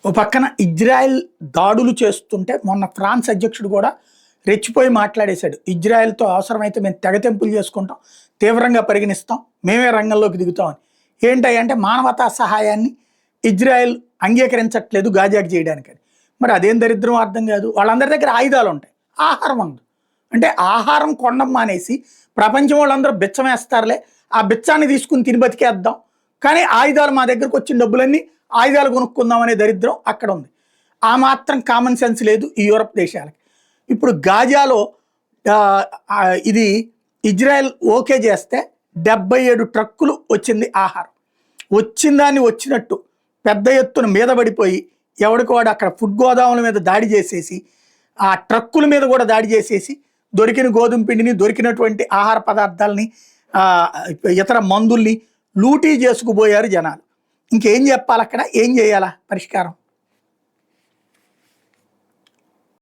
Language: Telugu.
ఓ పక్కన ఇజ్రాయెల్ దాడులు చేస్తుంటే మొన్న ఫ్రాన్స్ అధ్యక్షుడు కూడా రెచ్చిపోయి మాట్లాడేశాడు. ఇజ్రాయెల్తో అవసరమైతే మేము తెగతెంపులు చేసుకుంటాం, తీవ్రంగా పరిగణిస్తాం, మేమే రంగంలోకి దిగుతామని. ఏంటంటే మానవతా సహాయాన్ని ఇజ్రాయెల్ అంగీకరించట్లేదు గాజాకి చేయడానికని. మరి అదేం దరిద్రం అర్థం కాదు. వాళ్ళందరి దగ్గర ఆయుధాలు ఉంటాయి, ఆహారం ఉండదు. అంటే ఆహారం కొండం మానేసి ప్రపంచం వాళ్ళందరూ బిచ్చం వేస్తారులే, ఆ బిచ్చాన్ని తీసుకుని తిని బతికేద్దాం, కానీ ఆయుధాలు మా దగ్గరకు వచ్చిన డబ్బులన్నీ ఆయుధాలు కొనుక్కుందాం అనే దరిద్రం అక్కడ ఉంది. ఆ మాత్రం కామన్ సెన్స్ లేదు ఈ యూరప్ దేశాలకి. ఇప్పుడు గాజాలో ఇది ఇజ్రాయెల్ ఓకే చేస్తే 77 ట్రక్కులు వచ్చింది ఆహారం. వచ్చిన దాన్ని వచ్చినట్టు పెద్ద ఎత్తున మీద పడిపోయి ఎవరికి వాడు అక్కడ ఫుడ్ గోదాముల మీద దాడి చేసేసి, ఆ ట్రక్కుల మీద కూడా దాడి చేసేసి దొరికిన గోధుమ పిండిని, దొరికినటువంటి ఆహార పదార్థాలని, ఇతర మందుల్ని లూటీ చేసుకుపోయారు జనాలు. ఇంకేం చెప్పాలి, అక్కడ ఏం చేయాలా పరిష్కారం?